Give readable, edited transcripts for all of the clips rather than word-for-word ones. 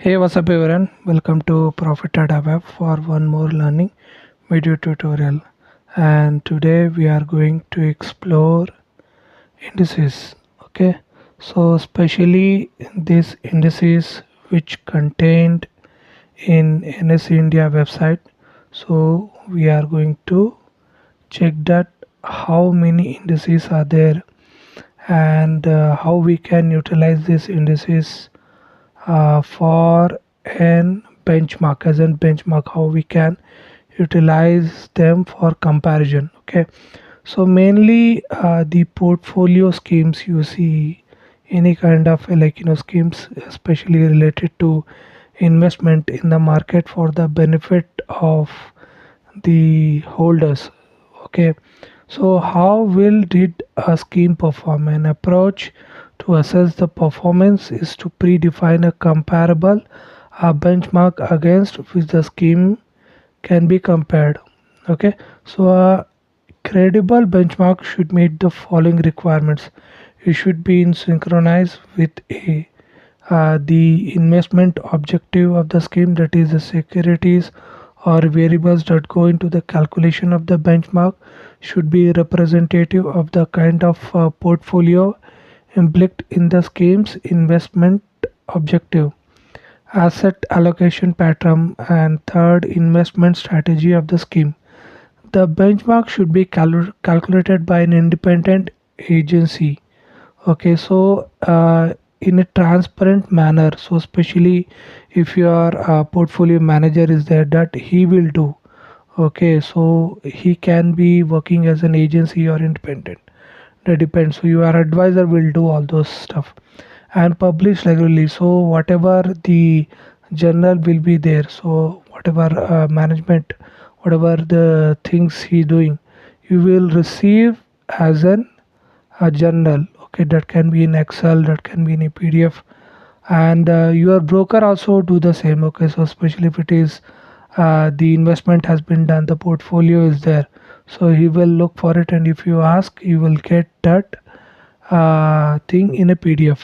Hey, what's up everyone? Welcome to Profit at Web for one more learning video tutorial. And today we are going to explore indices. Okay, so especially these indices which contained in NS India website. So we are going to check that how many indices are there and how we can utilize these indices for an benchmark as an benchmark, how we can utilize them for comparison. Okay, so mainly the portfolio schemes you see, any kind of schemes especially related to investment in the market for the benefit of the holders. Okay, so how will did a scheme perform? An approach to assess the performance is to predefine a comparable benchmark against which the scheme can be compared. Okay, so a credible benchmark should meet the following requirements. It should be in synchronize with the investment objective of the scheme, that is the securities or variables that go into the calculation of the benchmark should be representative of the kind of portfolio implied in the scheme's investment objective, asset allocation pattern, and third, investment strategy of the scheme. The benchmark should be calculated by an independent agency. Okay, so in a transparent manner, so especially if your portfolio manager is there, that he will do. Okay, so he can be working as an agency or independent, that depends. So your advisor will do all those stuff and publish regularly. So whatever the journal will be there, so whatever management, whatever the things he doing, you will receive as an a journal. Okay, that can be in Excel, that can be in a PDF, and your broker also do the same. Okay, so especially if it is the investment has been done, the portfolio is there, so he will look for it, and if you ask, you will get that thing in a PDF.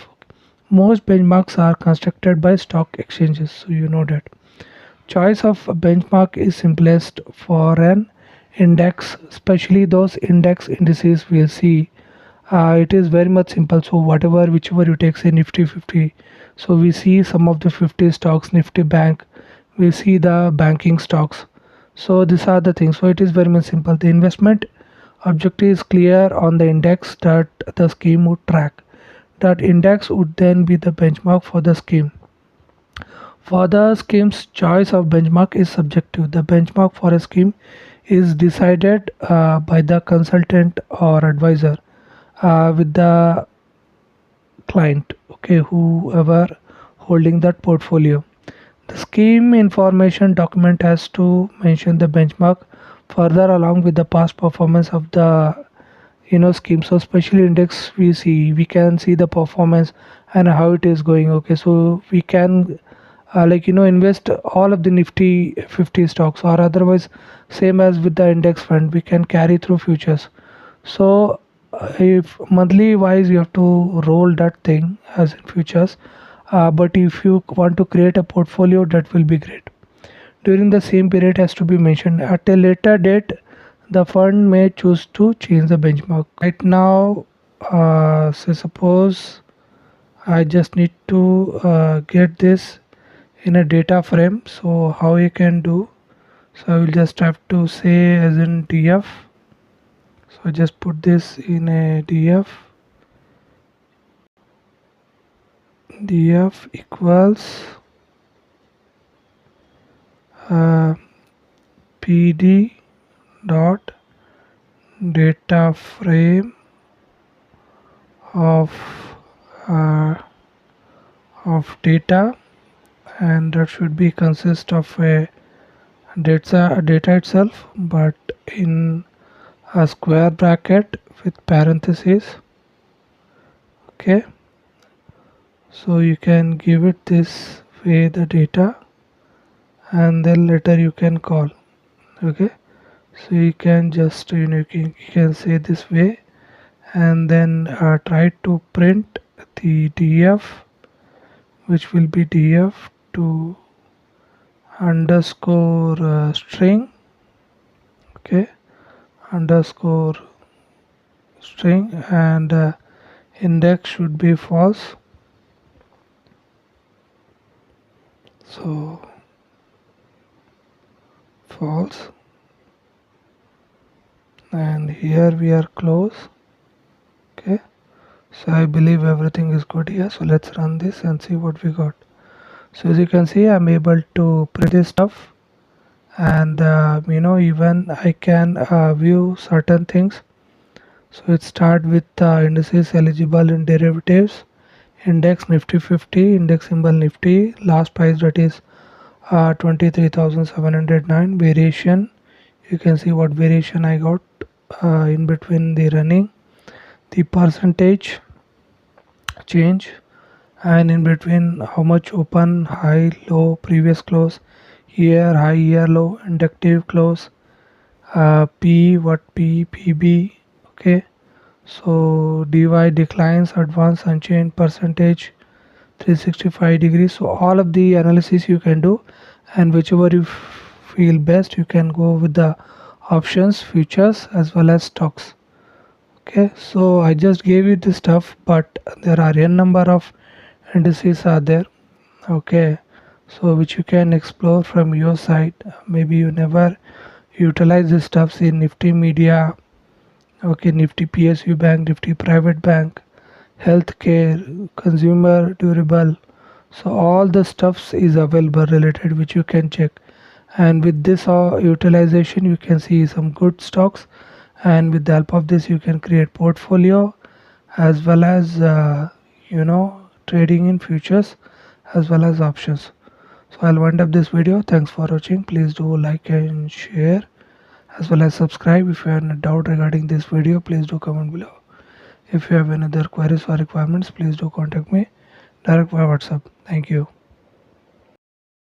Most benchmarks are constructed by stock exchanges, so you know that. Choice of a benchmark is simplest for an index, especially those indices we'll see. It is very much simple. So whatever, whichever you take, say Nifty 50. So we see some of the 50 stocks, Nifty Bank. We see the banking stocks. So these are the things. So it is very much simple. The investment objective is clear on the index that the scheme would track. That index would then be the benchmark for the scheme. For the scheme's choice of benchmark is subjective. The benchmark for a scheme is decided by the consultant or advisor with the client, okay, whoever holding that portfolio. The scheme information document has to mention the benchmark further along with the past performance of the scheme. So especially index, we can see the performance and how it is going. Okay, so we can invest all of the Nifty 50 stocks, or otherwise same as with the index fund, we can carry through futures. So if monthly wise you have to roll that thing as in futures, but if you want to create a portfolio, that will be great. During the same period has to be mentioned. At a later date, the fund may choose to change the benchmark. Right now, say suppose I just need to get this in a data frame. So how you can do, so I will just have to say as in df. So just put this in a df equals pd dot data frame of uh, data, and that should be consist of a data itself, but in a square bracket with parentheses. Okay, so you can give it this way, the data, and then later you can call. Okay, so you can just you can say this way, and then try to print the df, which will be df to underscore string. Okay, underscore string, and index should be false. So false, and here we are close. Okay, so I believe everything is good here. So let's run this and see what we got. So as you can see, I'm able to print this stuff, and even I can view certain things. So it start with indices eligible in derivatives, index Nifty 50, index symbol Nifty, last price that is 23,709. Variation, you can see what variation I got in between the running, the percentage change, and in between how much open, high, low, previous close, year high, year low, inductive close, P, what P, PB. Okay, so dy declines, advance, unchanged, percentage, 365 degrees. So all of the analysis you can do, and whichever you feel best, you can go with the options, futures, as well as stocks. Okay, so I just gave you this stuff, but there are n number of indices are there. Okay, so which you can explore from your side. Maybe you never utilize this stuff in Nifty Media. Okay, Nifty PSU Bank, Nifty Private Bank, healthcare, consumer durable. So all the stuffs is available related, which you can check. And with this utilization, you can see some good stocks, and with the help of this you can create portfolio, as well as trading in futures as well as options. So I'll wind up this video. Thanks for watching. Please do like and share, as well as subscribe. If you have any doubt regarding this video, please do comment below. If you have any other queries or requirements, please do contact me direct via WhatsApp. Thank you.